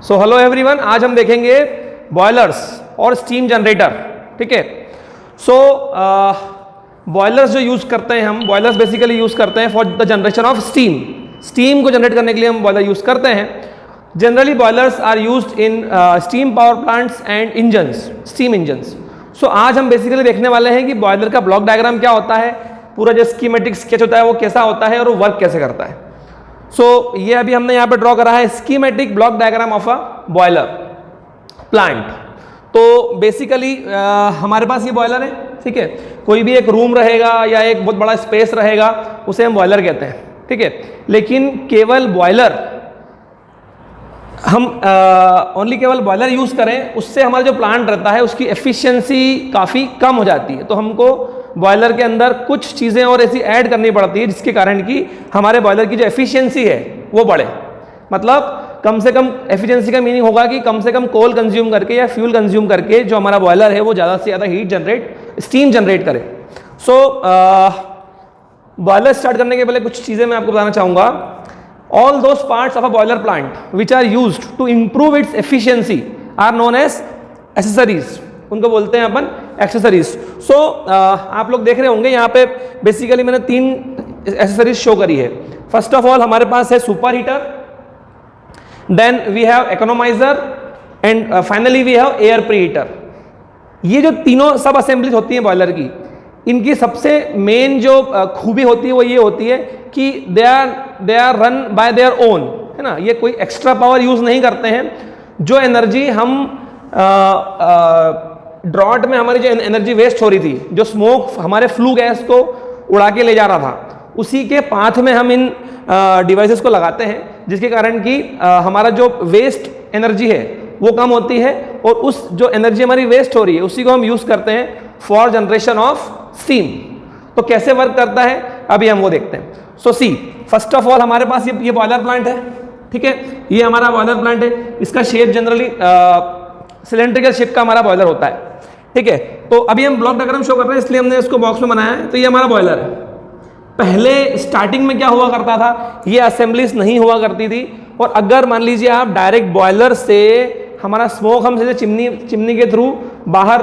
So hello everyone, आज हम देखेंगे बॉयलर्स और स्टीम जनरेटर। ठीक है। सो बॉयलर्स जो यूज करते हैं हम, बॉयलर्स बेसिकली यूज करते हैं for the generation of steam. Steam को जनरेट करने के लिए हम बॉयलर यूज करते हैं। Generally boilers are used in steam power plants and engines, steam engines. So आज हम बेसिकली देखने वाले हैं कि बॉयलर का ब्लॉक डायग्राम क्या होता है, पूरा जो स्कीमेटिक स्केच होता है वो कैसा होता है और वो वर्क कैसे करता है। सो ये अभी हमने यहाँ पे ड्रॉ करा है schematic block diagram of a boiler plant. तो बेसिकली हमारे पास ये बॉयलर है। ठीक है। कोई भी एक रूम रहेगा या एक बहुत बड़ा स्पेस रहेगा, उसे हम बॉयलर कहते हैं। ठीक है। लेकिन केवल बॉयलर हम ओनली केवल बॉयलर यूज करें, उससे हमारा जो प्लांट रहता है उसकी एफिशिएंसी काफ़ी कम हो जाती है। तो हमको बॉयलर के अंदर कुछ चीज़ें और ऐसी ऐड करनी पड़ती है जिसके कारण कि हमारे बॉयलर की जो एफिशिएंसी है वो बढ़े। मतलब कम से कम एफिशिएंसी का मीनिंग होगा कि कम से कम कोल कंज्यूम करके या फ्यूल कंज्यूम करके जो हमारा बॉयलर है वो ज़्यादा से ज़्यादा हीट जनरेट, स्टीम जनरेट करे। सो बॉयलर स्टार्ट करने के पहले कुछ चीज़ें मैं आपको बताना चाहूँगा। All those parts of a boiler plant which are used to improve its efficiency are known as accessories. उनको बोलते हैं अपन accessories. So आप लोग देख रहे होंगे यहाँ पे बेसिकली मैंने 3 accessories शो करी है। फर्स्ट ऑफ ऑल हमारे पास है super heater, then we have economiser and finally we have air pre heater. ये जो तीनों सब असेंबलीज होती हैं बॉयलर की, इनकी सबसे मेन जो खूबी होती है वो ये होती है कि they are run by their own, है ना। ये कोई एक्स्ट्रा पावर यूज नहीं करते हैं। जो एनर्जी हम ड्रॉट में हमारी जो एनर्जी वेस्ट हो रही थी, जो स्मोक हमारे फ्लू गैस को उड़ा के ले जा रहा था, उसी के पाथ में हम इन डिवाइसेस को लगाते हैं, जिसके कारण कि हमारा जो वेस्ट एनर्जी है वो कम होती है और उस जो एनर्जी हमारी वेस्ट हो रही है उसी को हम यूज करते हैं फॉर जनरेशन ऑफ स्टीम। तो कैसे वर्क करता है अभी हम वो देखते हैं। सो सी, फर्स्ट ऑफ ऑल हमारे पास ये बॉयलर प्लांट है। ठीक है। ये हमारा बॉयलर प्लांट है। इसका शेप जनरली सिलेंड्रिकल शेप का हमारा बॉयलर होता है। ठीक है। तो अभी हम ब्लॉक डायग्राम शो कर रहे हैं इसलिए हमने इसको बॉक्स में बनाया है। तो ये हमारा बॉयलर है। पहले स्टार्टिंग में क्या हुआ करता था, ये असेंबलीज नहीं हुआ करती थी। और अगर मान लीजिए आप डायरेक्ट बॉयलर से हमारा स्मोक हम सीधे चिमनी के थ्रू बाहर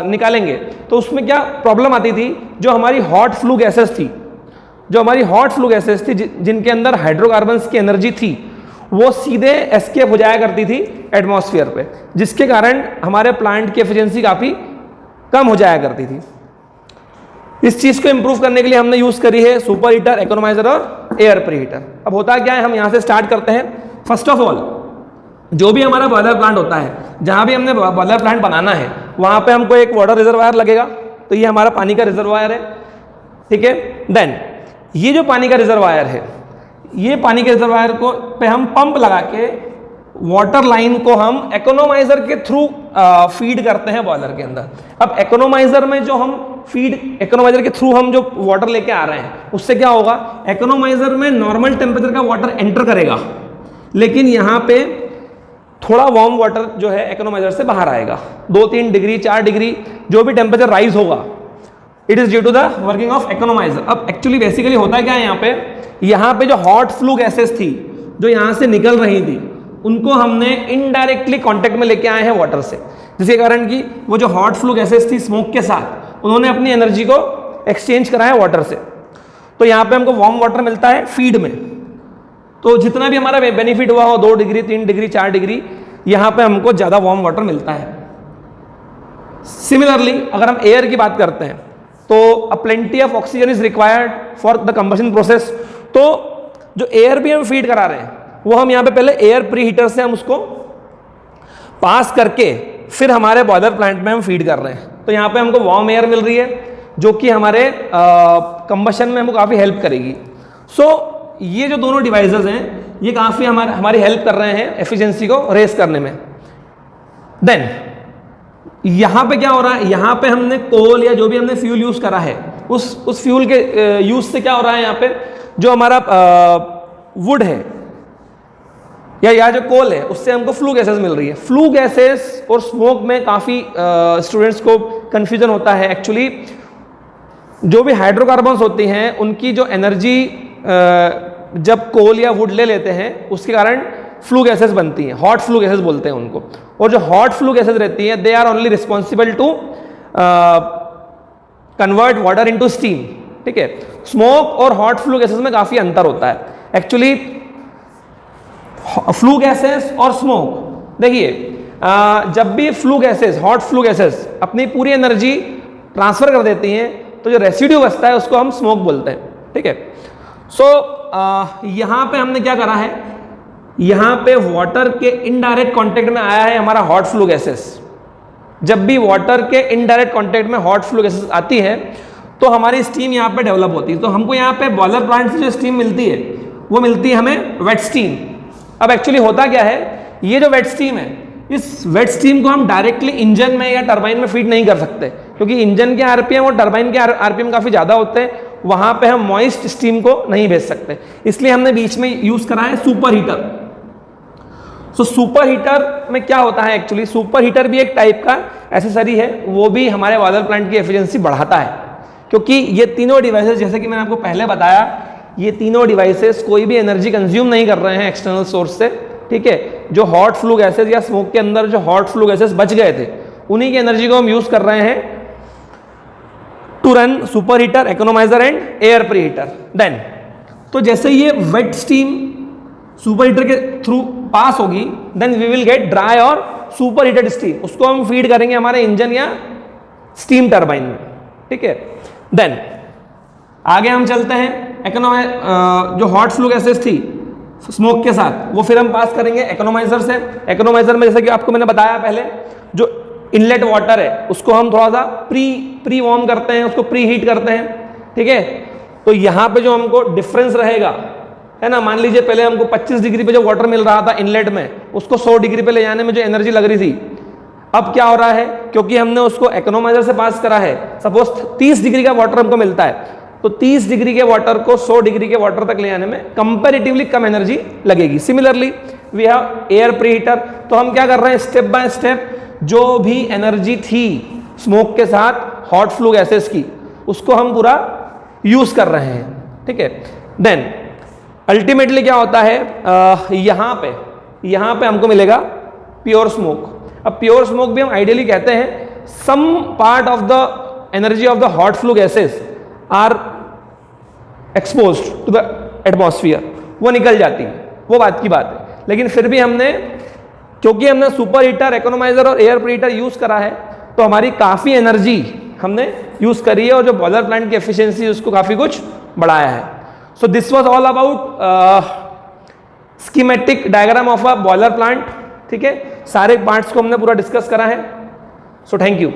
निकालेंगे तो उसमें क्या प्रॉब्लम आती थी, जो हमारी हॉट फ्लू गैसेस थी, जिनके अंदर हाइड्रोकार्बन्स की एनर्जी थी, वो सीधे एस्केप हो जाया करती थी एटमॉस्फेयर पे, जिसके कारण हमारे प्लांट की एफिशिएंसी काफ़ी कम हो जाया करती थी। इस चीज़ को इंप्रूव करने के लिए हमने यूज़ करी है सुपर हीटर, इकोनोमाइजर और एयर प्री हीटर। अब होता क्या है, हम यहाँ से स्टार्ट करते हैं। फर्स्ट ऑफ ऑल जो भी हमारा बॉयलर प्लांट होता है, जहाँ भी हमने बॉयलर प्लांट बनाना है वहाँ पे हमको एक वाटर रिजर्वायर लगेगा। तो ये हमारा पानी का रिजर्वायर है। ठीक है। देन ये जो पानी का रिजर्वायर है, ये पानी के रिजर्वायर को पे हम पंप लगा के वाटर लाइन को हम इकोनोमाइजर के थ्रू फीड करते हैं बॉयलर के अंदर। अब इकोनोमाइजर में जो हम इकोनोमाइजर के थ्रू हम जो वाटर लेके आ रहे हैं, उससे क्या होगा, इकोनोमाइजर में नॉर्मल टेम्परेचर का वाटर एंटर करेगा, लेकिन यहाँ पे थोड़ा वार्म वाटर जो है इकोनोमाइजर से बाहर आएगा। 2-3 डिग्री 4 डिग्री जो भी टेम्परेचर राइज होगा, it is due to the working of economiser. अब एक्चुअली बेसिकली होता क्या है, यहाँ पे जो हॉट फ्लू गैसेस थी जो यहाँ से निकल रही थी, उनको हमने इनडायरेक्टली कांटेक्ट में लेके आए हैं वाटर से, जिसके कारण कि वो जो हॉट फ्लू गैसेस थी स्मोक के साथ, उन्होंने अपनी एनर्जी को एक्सचेंज करा है वाटर से। तो यहाँ पे हमको वार्म वाटर मिलता है फीड में। तो जितना भी हमारा बेनिफिट हुआ हो, 2 डिग्री 3 डिग्री 4 डिग्री, यहाँ पे हमको ज़्यादा वार्म वाटर मिलता है। सिमिलरली अगर हम एयर की बात करते हैं तो अ plenty of oxygen is required for the combustion process. तो जो एयर भी हम फीड करा रहे हैं वो हम यहाँ पे पहले एयर प्री हीटर से हम उसको पास करके फिर हमारे बॉयलर प्लांट में हम फीड कर रहे हैं। तो यहाँ पे हमको वार्म एयर मिल रही है जो कि हमारे कंबशन में हमको काफ़ी हेल्प करेगी। सो ये जो दोनों डिवाइसेस हैं ये काफ़ी हमारी हेल्प कर रहे हैं एफिशिएंसी को रेस करने में। देन यहाँ पे क्या हो रहा है, यहाँ पे हमने कोल या जो भी हमने फ्यूल यूज़ करा है उस फ्यूल के यूज़ से क्या हो रहा है, यहाँ पे जो हमारा वुड है या जो कोल है उससे हमको फ्लू गैसेस मिल रही है। फ्लू गैसेस और स्मोक में काफ़ी स्टूडेंट्स को कन्फ्यूजन होता है। एक्चुअली जो भी हाइड्रोकार्बन्स होती हैं उनकी जो एनर्जी जब कोल या वुड ले लेते हैं उसके कारण फ्लू गैसेस बनती हैं, हॉट फ्लू गैसेस बोलते हैं उनको। और जो हॉट फ्लू गैसेस रहती हैं they are only responsible to convert water into steam, ठीक है। स्मोक और हॉट फ्लू गैसेस में काफी अंतर होता है एक्चुअली। फ्लू गैसेस और स्मोक, देखिए जब भी flue gases, hot flue gases अपनी पूरी एनर्जी ट्रांसफर कर देती हैं तो जो रेसिड्यू बचता है उसको हम स्मोक बोलते हैं, ठीक है। सो यहां पे हमने क्या करा है, यहां पे वाटर के इनडायरेक्ट कांटेक्ट में आया है हमारा हॉट फ्लू गैसेस। जब भी वाटर के इनडायरेक्ट कांटेक्ट में हॉट फ्लू गैसेस आती है तो हमारी स्टीम यहां पे डेवलप होती है। तो हमको यहां पे बॉयलर प्लांट से जो स्टीम मिलती है वो मिलती है हमें वेट स्टीम। अब एक्चुअली होता क्या है, ये जो वेट स्टीम है, इस वेट स्टीम को हम डायरेक्टली इंजन में या टरबाइन में फीड नहीं कर सकते, क्योंकि इंजन के आरपीएम और टरबाइन के आरपीएम काफी ज्यादा होते हैं, वहां पे हम मॉइस्ट स्टीम को नहीं भेज सकते। इसलिए हमने बीच में यूज करा है super heater. So super heater में क्या होता है, एक्चुअली सुपर हीटर भी एक टाइप का एसेसरी है, वो भी हमारे बॉयलर प्लांट की एफिशिएंसी बढ़ाता है, क्योंकि ये तीनों डिवाइसेस, जैसे कि मैंने आपको पहले बताया, ये तीनों डिवाइसेस कोई भी एनर्जी कंज्यूम नहीं कर रहे हैं एक्सटर्नल सोर्स से, ठीक है। जो हॉट फ्लू गैसेस या स्मोक के अंदर जो हॉट फ्लू गैसेस बच गए थे उन्हीं की एनर्जी को हम यूज कर रहे हैं to run super heater, economiser and air pre heater. Then तो जैसे ये वेट स्टीम सुपर हीटर के थ्रू पास होगी, then we will get dry और सुपर हीटेड स्टीम, उसको हम फीड करेंगे हमारे इंजन या स्टीम टरबाइन में, ठीक है। देन आगे हम चलते हैं, जो हॉट फ्लू गैसेस थी स्मोक के साथ वो फिर हम पास करेंगे इकोनोमाइजर से। इकोनोमाइजर में जैसे कि आपको मैंने बताया पहले, जो इनलेट वाटर है उसको हम थोड़ा सा प्री वार्म करते हैं, उसको प्री हीट करते हैं, ठीक है। तो यहाँ पे जो हमको डिफरेंस रहेगा, है ना, मान लीजिए पहले हमको 25 डिग्री पे जो वाटर मिल रहा था इनलेट में, उसको 100 डिग्री पे ले जाने में जो एनर्जी लग रही थी, अब क्या हो रहा है, क्योंकि हमने उसको इकोनोमाइजर से पास करा है, सपोज 30 डिग्री का वाटर हमको मिलता है, तो 30 डिग्री के वाटर को 100 डिग्री के वाटर तक ले जाने में कंपैरेटिवली कम एनर्जी लगेगी। Similarly we have air pre heater. तो हम क्या कर रहे हैं, स्टेप बाय स्टेप जो भी एनर्जी थी स्मोक के साथ हॉट फ्लू गैसेस की, उसको हम पूरा यूज कर रहे हैं, ठीक है। देन अल्टीमेटली क्या होता है, यहाँ पे हमको मिलेगा प्योर स्मोक। अब प्योर स्मोक भी हम आइडियली कहते हैं some part of the energy of the hot flue gases are exposed to the atmosphere, वो निकल जाती है, वो बात की बात है। लेकिन फिर भी क्योंकि हमने सुपर हीटर, इकोनोमाइजर और एयर प्री हीटर यूज करा है, तो हमारी काफी एनर्जी हमने यूज करी है और जो बॉयलर प्लांट की एफिशिएंसी उसको काफी कुछ बढ़ाया है। So this was all about schematic diagram of a boiler plant, ठीक है। सारे पार्ट्स को हमने पूरा डिस्कस करा है। So thank you.